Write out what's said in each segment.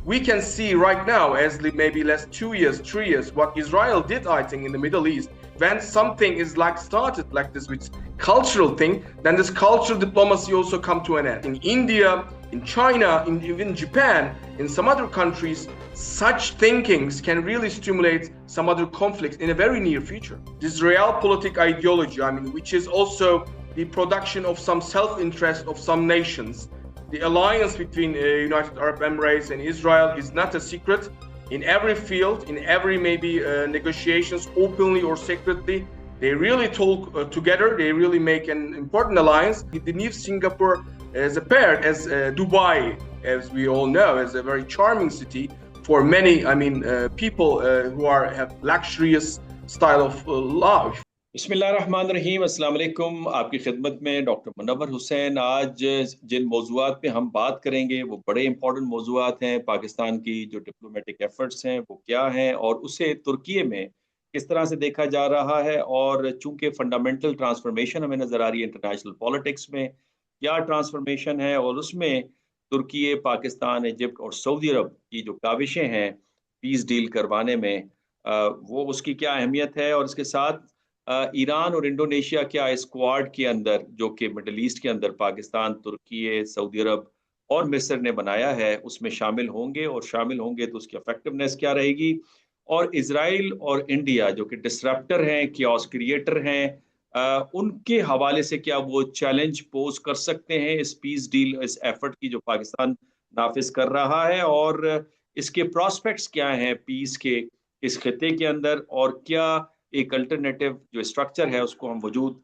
we can see right now, as maybe last 2 years, 3 years, what Israel did, I think, in the Middle East. When something is like started like this with cultural thing, then this cultural diplomacy also come to an end. In India, in China, in even Japan, in some other countries, such thinkings can really stimulate some other conflicts in a very near future. This realpolitik ideology, I mean, which is also the production of some self-interest of some nations. The alliance between United Arab Emirates and Israel is not a secret. In every field, in every maybe negotiations, openly or secretly, they really talk together. They really make an important alliance. The new Singapore as a pair, as Dubai, as we all know, is a very charming city for many, I mean, people who have luxurious style of life. बिस्मिल्लाहिर्रहमानिर्रहीम, अस्सलाम वालेकुम। आपकी खिदमत में doctor Munawwar Hussain. आज जिन मौज़ूआत पे हम बात करेंगे वो बड़े इंपॉर्टेंट मौज़ूआत हैं। पाकिस्तान की जो डिप्लोमेटिक एफर्ट्स हैं वो क्या हैं और उसे तुर्की में किस तरह से देखा जा रहा है, और चूंकि फंडामेंटल ट्रांसफॉर्मेशन हमें नज़र आ रही है इंटरनेशनल पॉलिटिक्स में, क्या ट्रांसफॉर्मेशन है और उसमें तुर्की, पाकिस्तान, इजिप्ट और सऊदी अरब की जो काविशें हैं पीस डील करवाने में, वो उसकी क्या अहमियत है, और इसके साथ ईरान और इंडोनेशिया क्या इस क्वाड के अंदर, जो कि मिडल ईस्ट के अंदर पाकिस्तान, तुर्की, सऊदी अरब और मिस्र ने बनाया है, उसमें शामिल होंगे, और शामिल होंगे तो उसकी इफेक्टिवनेस क्या रहेगी। और इजराइल और इंडिया जो कि डिसरप्टर हैं, कियोस क्रिएटर हैं, उनके हवाले से क्या वो चैलेंज पोज कर सकते हैं इस पीस डील, इस एफर्ट की जो पाकिस्तान नाफिज कर रहा है, और इसके प्रोस्पेक्ट्स क्या हैं पीस के इस खिते के अंदर, और क्या एक अल्टरनेटिव जो स्ट्रक्चर है उसको हम वजूद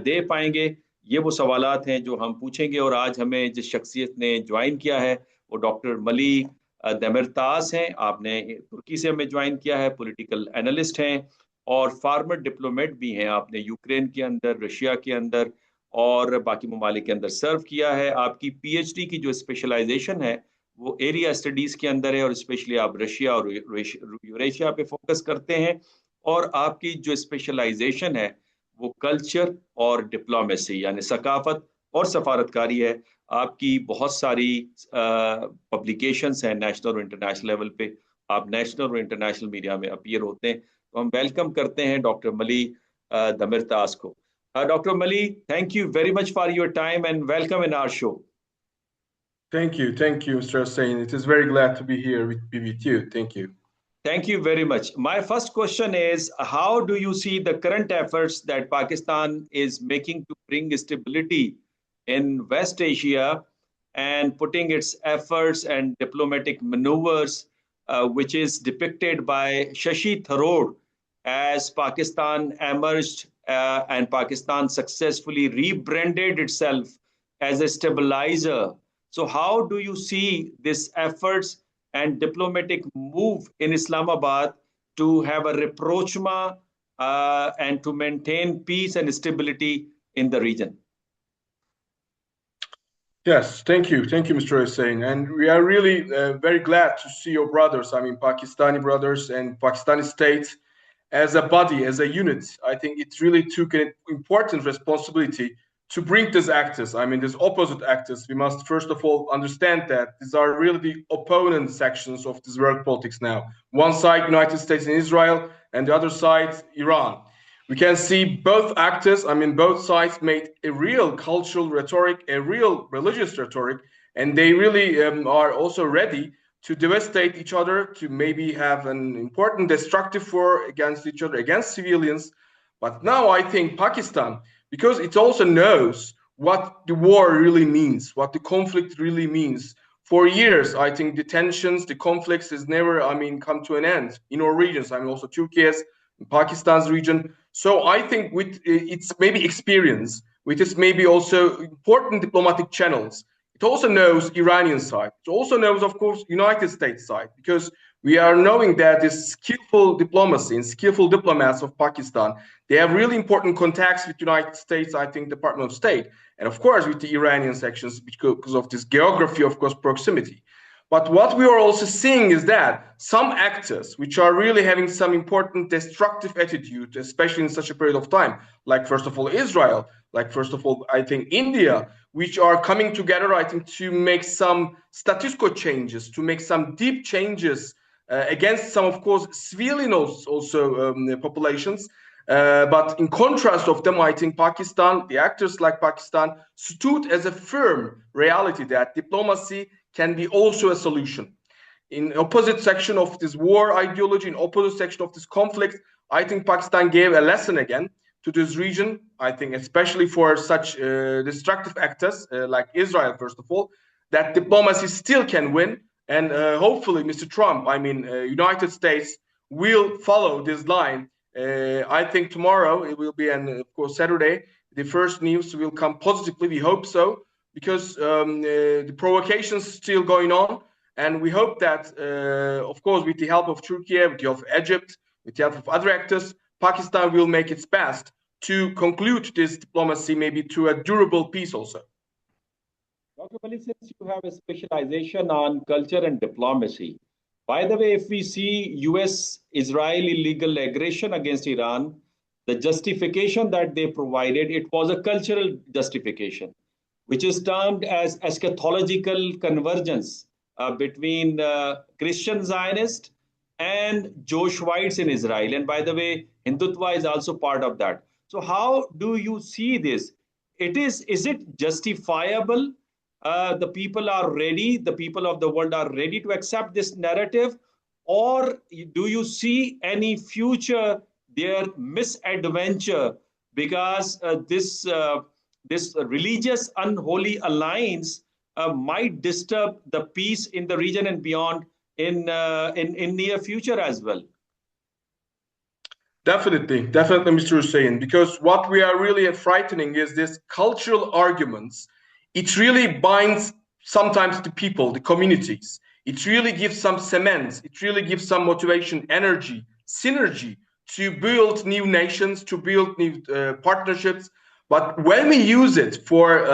दे पाएंगे। ये वो सवालात हैं जो हम पूछेंगे। और आज हमें जिस शख्सियत ने ज्वाइन किया है वो डॉक्टर मली दमिरतास हैं। आपने तुर्की से हमें ज्वाइन किया है, पॉलिटिकल एनालिस्ट हैं और फार्मर डिप्लोमेट भी हैं। आपने यूक्रेन के अंदर, रशिया के अंदर और बाकी ममालिक के अंदर सर्व किया है। आपकी पीएचडी की जो स्पेशलाइजेशन है वो एरिया स्टडीज़ के अंदर है, और स्पेशली आप रशिया और यूरेशिया पे फोकस करते हैं। और आपकी जो स्पेशलाइजेशन है वो कल्चर और डिप्लोमेसी यानी सकाफत और सफारतकारी है। आपकी बहुत सारी पब्लिकेशंस हैं नेशनल और इंटरनेशनल लेवल पे। आप नेशनल और इंटरनेशनल मीडिया में अपीयर होते हैं। तो हम वेलकम करते हैं डॉक्टर मली दमिरतास को। Doctor Mali, thank you very much for your time and welcome in our show. Thank you, Mr. Hussein. It is very glad to be here with you. Thank you. Thank you very much. My first question is, how do you see the current efforts that Pakistan is making to bring stability in West Asia and putting its efforts and diplomatic maneuvers, which is depicted by Shashi Tharoor as Pakistan emerged and Pakistan successfully rebranded itself as a stabilizer. So how do you see these efforts and diplomatic move in Islamabad to have a rapprochement and to maintain peace and stability in the region? Yes, thank you, Mr. Hussein. And we are really very glad to see your brothers, I mean, Pakistani brothers and Pakistani state as a body, as a unit. I think it really took an important responsibility to bring these actors, I mean, these opposite actors. We must first of all understand that these are really the opponent sections of this world politics now. One side, United States and Israel, and the other side, Iran. We can see both actors, I mean, both sides made a real cultural rhetoric, a real religious rhetoric, and they really are also ready to devastate each other, to maybe have an important destructive war against each other, against civilians. But now I think Pakistan, because it also knows what the war really means, what the conflict really means. For years, I think the tensions, the conflicts has never, I mean, come to an end in our regions. I mean, also Turkey's, Pakistan's region. So I think with its maybe experience, with its maybe also important diplomatic channels, it also knows Iranian side. It also knows, of course, United States side, because we are knowing that this skillful diplomacy and skillful diplomats of Pakistan, they have really important contacts with United States, I think, Department of State, and of course with the Iranian sections because of this geography, of course, proximity. But what we are also seeing is that some actors, which are really having some important destructive attitude, especially in such a period of time, like first of all Israel, like first of all I think India, which are coming together, I think, to make some status quo changes, to make some deep changes against some, of course, civilian also populations. But in contrast of them, I think Pakistan, the actors like Pakistan, stood as a firm reality that diplomacy can be also a solution. In opposite section of this war ideology, in opposite section of this conflict, I think Pakistan gave a lesson again to this region. I think especially for such destructive actors like Israel, first of all, that diplomacy still can win. And hopefully, Mr. Trump, United States will follow this line. I think tomorrow it will be, and of course Saturday, the first news will come positively. We hope so, because the provocations still going on, and we hope that, of course, with the help of Turkey, with the help of Egypt, with the help of other actors, Pakistan will make its best to conclude this diplomacy, maybe to a durable peace also. Dr. Malik, since you have a specialization on culture and diplomacy, by the way, if we see US-Israel illegal aggression against Iran, the justification that they provided, it was a cultural justification, which is termed as eschatological convergence between Christian Zionists and Joshuites in Israel. And by the way, Hindutva is also part of that. So how do you see this? Is it justifiable? The people are ready, the people of the world are ready to accept this narrative? Or do you see any future their misadventure, because this religious unholy alliance might disturb the peace in the region and beyond in near future as well? Definitely, Mr. Hussein, because what we are really frightening is this cultural arguments. It really binds sometimes the people, the communities. It really gives some cement. It really gives some motivation, energy, synergy to build new nations, to build new partnerships. But when we use it for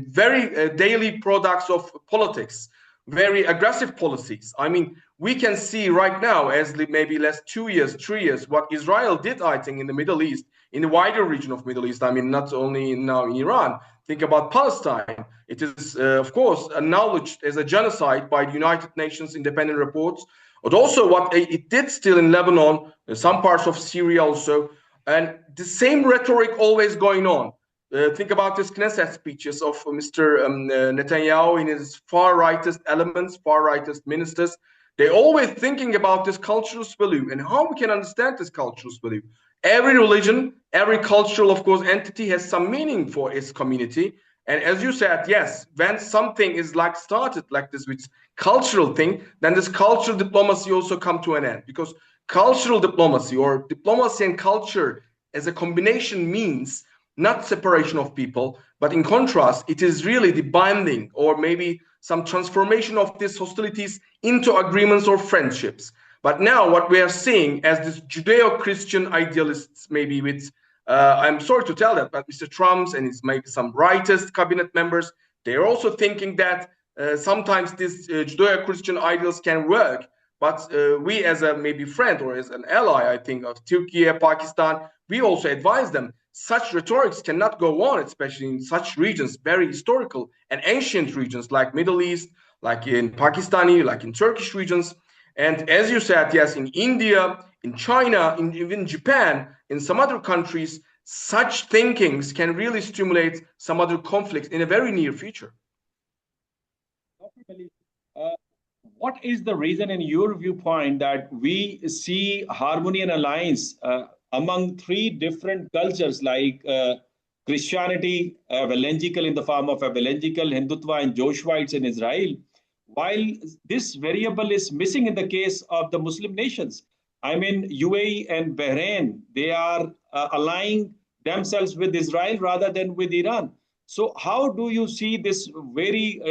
very daily products of politics, very aggressive policies, I mean, we can see right now, as maybe last 2 years, 3 years, what Israel did, I think, in the Middle East, in the wider region of Middle East. I mean, not only now in Iran. Think about Palestine. It is, of course, acknowledged as a genocide by the United Nations independent reports, but also what it did still in Lebanon, some parts of Syria also, and the same rhetoric always going on. Think about this Knesset speeches of Mr. Netanyahu in his far-rightist elements, far-rightist ministers. They're always thinking about this cultural value and how we can understand this cultural value. Every religion, every cultural, of course, entity has some meaning for its community. And as you said, yes, when something is like started like this with cultural thing, then this cultural diplomacy also come to an end, because cultural diplomacy or diplomacy and culture as a combination means not separation of people, but in contrast, it is really the binding or maybe some transformation of these hostilities into agreements or friendships. But now what we are seeing as this Judeo-Christian idealists, maybe with, I'm sorry to tell that, but Mr. Trump's and his maybe some rightist cabinet members, they're also thinking that sometimes these Judeo-Christian ideals can work. But we as a maybe friend or as an ally, I think, of Turkey, Pakistan, we also advise them such rhetorics cannot go on, especially in such regions, very historical and ancient regions like Middle East, like in Pakistani, like in Turkish regions. And as you said, yes, in India, in China, in even Japan, in some other countries, such thinkings can really stimulate some other conflicts in a very near future. What is the reason, in your viewpoint, that we see harmony and alliance among three different cultures like Christianity, evangelical in the form of evangelical, Hindutva, and Joshuites in Israel, while this variable is missing in the case of the Muslim nations? I mean, UAE and Bahrain, they are aligning themselves with Israel rather than with Iran. So how do you see this very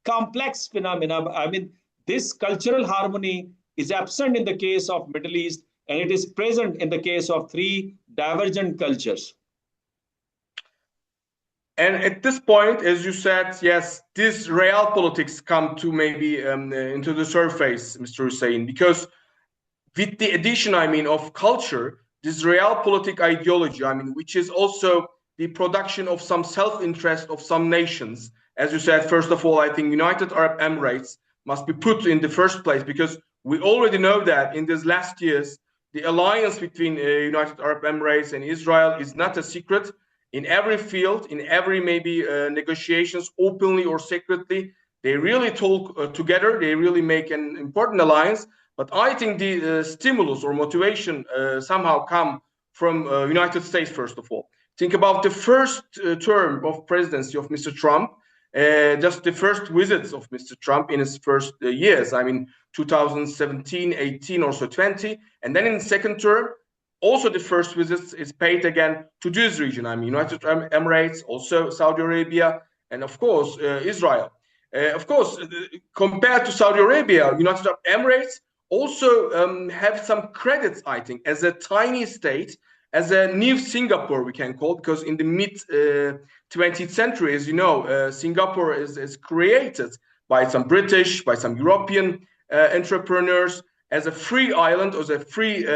complex phenomena? I mean, this cultural harmony is absent in the case of Middle East, and it is present in the case of three divergent cultures. And at this point, as you said, yes, this realpolitics come to maybe into the surface, Mr. Hussein, because with the addition, I mean, of culture, this realpolitik ideology, I mean, which is also the production of some self-interest of some nations. As you said, first of all, I think United Arab Emirates must be put in the first place, because we already know that in these last years, the alliance between United Arab Emirates and Israel is not a secret. In every field, in every maybe negotiations, openly or secretly, they really talk together. They really make an important alliance. But I think the stimulus or motivation somehow come from United States, first of all. Think about the first term of presidency of Mr. Trump, just the first visits of Mr. Trump in his first years. I mean, 2017, 18, or so 20. And then in the second term, also the first visits is paid again to this region. I mean, United Arab Emirates, also Saudi Arabia, and of course, Israel. Of course, compared to Saudi Arabia, United Arab Emirates also have some credits, I think, as a tiny state, as a new Singapore, we can call, because in the mid 20th century, as you know, Singapore is created by some British, by some European entrepreneurs as a free island, as a free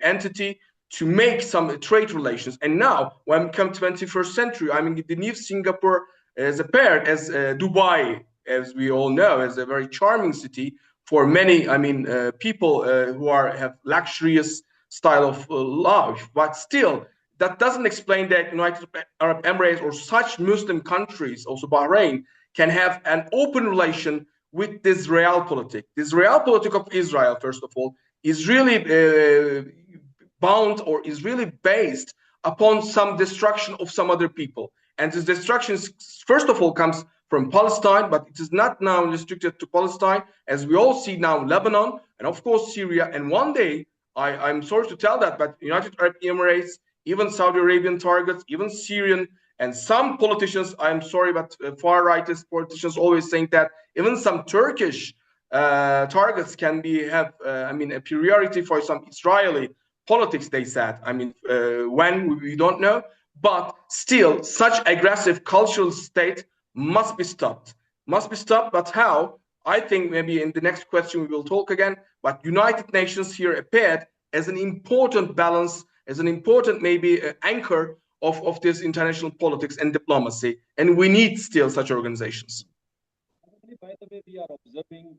entity to make some trade relations. And now, when we come 21st century, I mean, the new Singapore has appeared as Dubai, as we all know, as a very charming city for many, I mean, people who have luxurious style of life. But still, that doesn't explain that United Arab Emirates or such Muslim countries, also Bahrain, can have an open relation with this realpolitik. This realpolitik of Israel, first of all, is really bound or is really based upon some destruction of some other people. And this destruction, first of all, comes from Palestine, but it is not now restricted to Palestine, as we all see now Lebanon, and of course Syria. And one day, I'm sorry to tell that, but United Arab Emirates, even Saudi Arabian targets, even Syrian, and some politicians, I'm sorry, but far-rightist politicians always think that even some Turkish targets can have, I mean, a priority for some Israeli politics, they said. I mean, when, we don't know, but still, such aggressive cultural state must be stopped. Must be stopped, but how? I think maybe in the next question we will talk again, but United Nations here appeared as an important balance, as an important maybe anchor of this international politics and diplomacy, and we need still such organizations. By the way, we are observing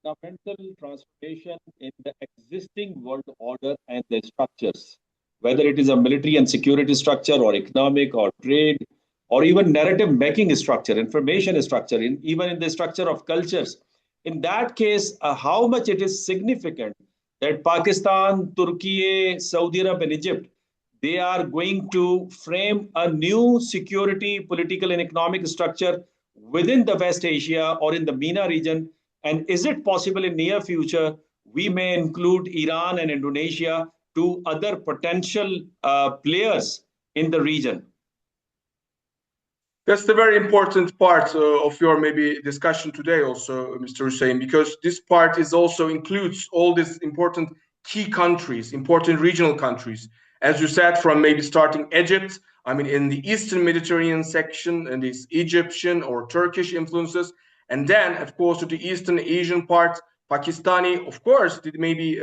fundamental transformation in the existing world order and the structures, whether it is a military and security structure or economic or trade, or even narrative making structure, information structure, even in the structure of cultures. In that case, how much it is significant that Pakistan, Turkey, Saudi Arabia, and Egypt, they are going to frame a new security, political, and economic structure within the West Asia or in the MENA region. And is it possible in near future, we may include Iran and Indonesia to other potential players in the region? That's the very important part of your maybe discussion today also, Mr. Hussein, because this part is also includes all these important key countries, important regional countries. As you said, from maybe starting Egypt, I mean, in the Eastern Mediterranean section, and these Egyptian or Turkish influences, and then, of course, to the Eastern Asian part, Pakistani, of course, maybe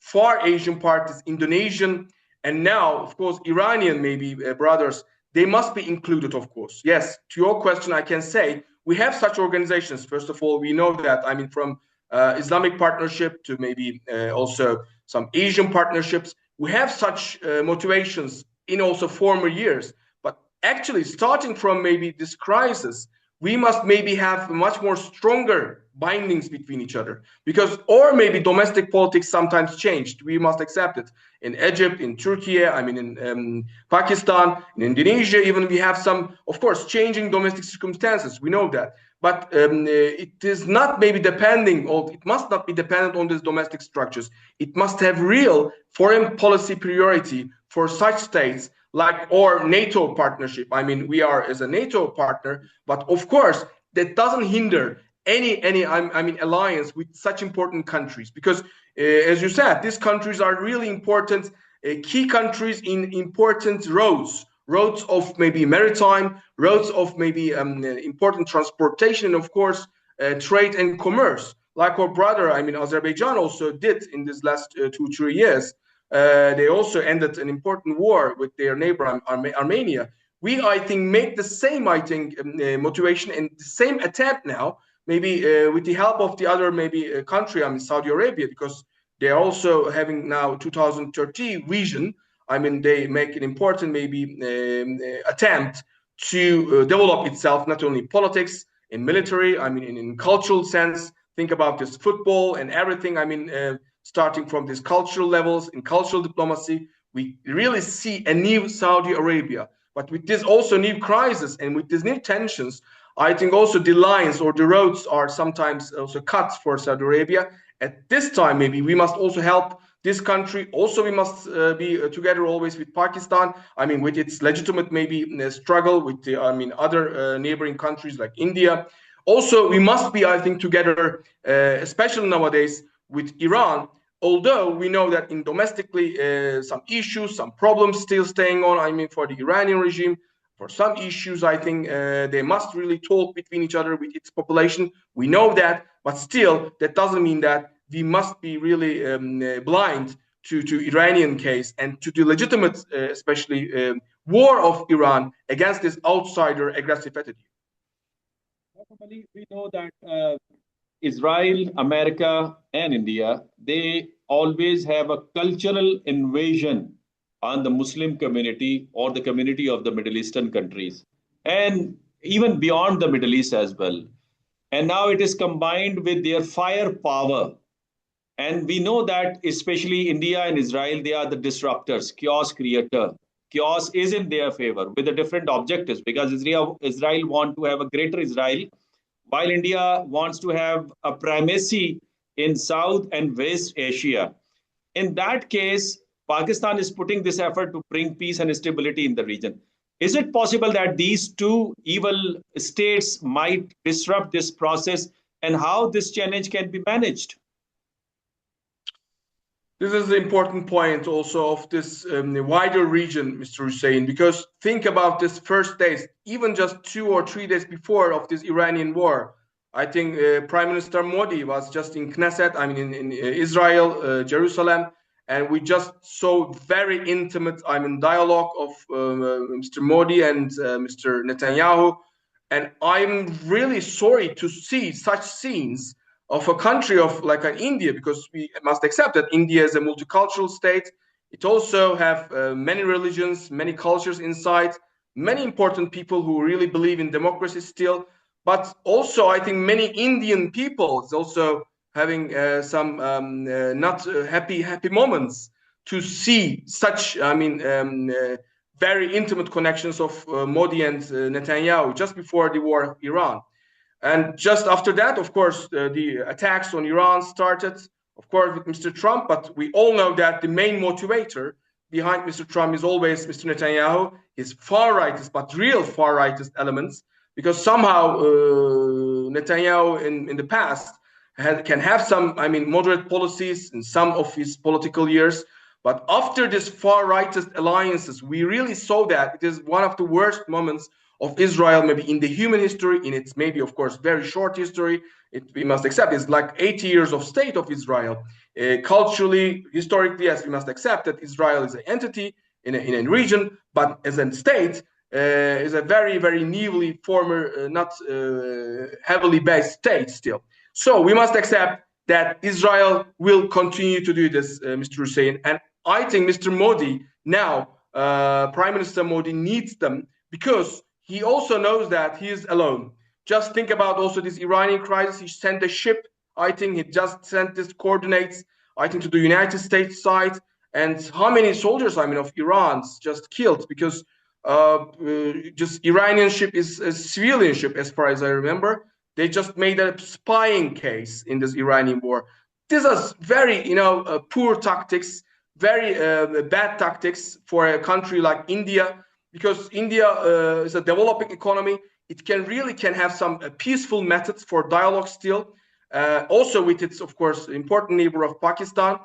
Far Asian part is Indonesian, and now, of course, Iranian maybe brothers. They must be included, of course. Yes, to your question, I can say we have such organizations. First of all, we know that, I mean, from Islamic partnership to maybe also some Asian partnerships, we have such motivations in also former years. But actually, starting from maybe this crisis, we must maybe have much more stronger bindings between each other, because or maybe domestic politics sometimes changed. We must accept it. In Egypt, in Turkey, I mean, in Pakistan, in Indonesia, even we have some, of course, changing domestic circumstances. We know that, but it is not maybe depending, or it must not be dependent on these domestic structures. It must have real foreign policy priority for such states like or NATO partnership. I mean, we are as a NATO partner, but of course that doesn't hinder any I mean alliance with such important countries, because as you said, these countries are really important key countries in important roles roads of maybe maritime, roads of maybe important transportation, and of course, trade and commerce. Like our brother, I mean, Azerbaijan also did in these last 2-3 years. They also ended an important war with their neighbor Armenia. We, I think, make the same, I think, motivation and the same attempt now, maybe with the help of the other maybe country, I mean, Saudi Arabia, because they are also having now 2030 vision. I mean, they make an important maybe attempt to develop itself, not only in politics, in military, I mean, in cultural sense. Think about this football and everything. I mean, starting from these cultural levels in cultural diplomacy, we really see a new Saudi Arabia. But with this also new crisis and with these new tensions, I think also the lines or the roads are sometimes also cut for Saudi Arabia. At this time, maybe we must also help this country. Also, we must be together always with Pakistan. I mean, with its legitimate maybe struggle with the, I mean, other neighboring countries like India. Also, we must be, I think, together, especially nowadays with Iran. Although we know that in domestically some issues, some problems still staying on. I mean, for the Iranian regime, for some issues, I think they must really talk between each other with its population. We know that, but still, that doesn't mean that we must be really blind to Iranian case and to the legitimate, especially war of Iran against this outsider aggressive attitude. We know that Israel, America, and India, they always have a cultural invasion on the Muslim community or the community of the Middle Eastern countries, and even beyond the Middle East as well. And now it is combined with their firepower. And we know that especially India and Israel, they are the disruptors, chaos creator. Chaos is in their favor with the different objectives, because Israel want to have a greater Israel, while India wants to have a primacy in South and West Asia. In that case, Pakistan is putting this effort to bring peace and stability in the region. Is it possible that these two evil states might disrupt this process, and how this challenge can be managed? This is the important point also of this wider region, Mr. Hussein, because think about this first days, even just 2 or 3 days before of this Iranian war. I think Prime Minister Modi was just in Knesset, I mean in Israel, Jerusalem, and we just saw very intimate, I mean, dialogue of Mr. Modi and Mr. Netanyahu. And I'm really sorry to see such scenes of a country of like an India, because we must accept that India is a multicultural state. It also have many religions, many cultures inside, many important people who really believe in democracy still. But also, I think many Indian people is also having some not happy moments to see such, I mean, very intimate connections of Modi and Netanyahu just before the war of Iran. And just after that, of course, the attacks on Iran started, of course, with Mr. Trump. But we all know that the main motivator behind Mr. Trump is always Mr. Netanyahu, his far-rightist, but real far-rightist elements, because somehow Netanyahu in the past can have some, I mean, moderate policies in some of his political years. But after this far-rightist alliances, we really saw that it is one of the worst moments of Israel, maybe in the human history, in its maybe, of course, very short history. We must accept it's like 80 years of state of Israel. Culturally, historically, yes, we must accept that Israel is an entity in a region, but as a state, is a very, very newly former, not heavily based state still. So we must accept that Israel will continue to do this, Mr. Hussein. And I think Mr. Modi now, Prime Minister Modi needs them, because he also knows that he is alone. Just think about also this Iranian crisis. He sent a ship. I think he just sent this coordinates, I think, to the United States side. And how many soldiers, I mean, of Iran's just killed because just Iranian ship is a civilian ship, as far as I remember. They just made a spying case in this Iranian war. These are very, poor tactics, very bad tactics for a country like India. Because India is a developing economy, it can have some peaceful methods for dialogue still. Also with its, of course, important neighbor of Pakistan.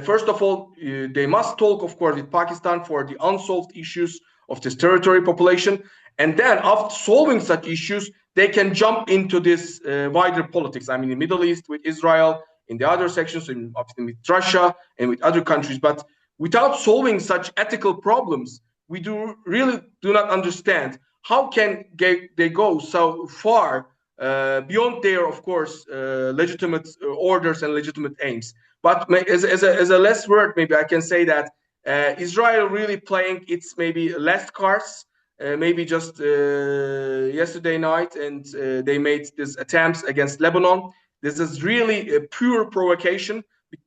First of all, they must talk, of course, with Pakistan for the unsolved issues of this territory population. And then after solving such issues, they can jump into this wider politics. I mean, in the Middle East with Israel, in the other sections, obviously with Russia and with other countries. But without solving such ethical problems, we really do not understand how can they go so far beyond their, of course, legitimate orders and legitimate aims. But as a last word, maybe I can say that Israel really playing its maybe last cards, maybe just yesterday night, and they made these attempts against Lebanon. This is really a pure provocation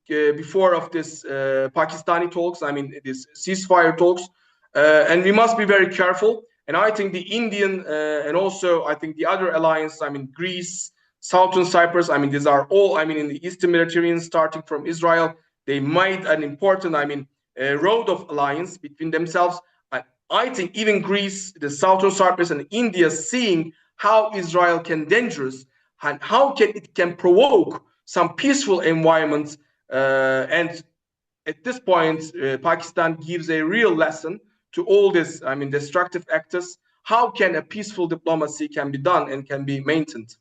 before of this Pakistani talks. I mean, this ceasefire talks, and we must be very careful. And I think the Indian and also I think the other alliance, I mean, Greece, Southern Cyprus, I mean, these are all, I mean, in the Eastern Mediterranean, starting from Israel, they made an important, I mean, road of alliance between themselves. I think even Greece, the Southern Cyprus, and India, seeing how Israel can dangerous and how it can provoke some peaceful environment. And at this point, Pakistan gives a real lesson to all this, I mean, destructive actors. How can a peaceful diplomacy can be done and can be maintained?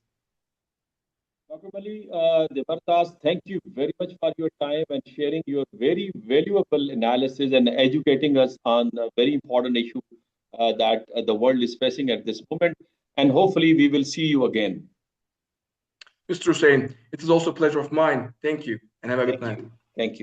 Dr. Mali, Debartas, thank you very much for your time and sharing your very valuable analysis and educating us on a very important issue that the world is facing at this moment. And hopefully we will see you again. Mr. Hussein, it is also a pleasure of mine. Thank you and have a good night. Thank you.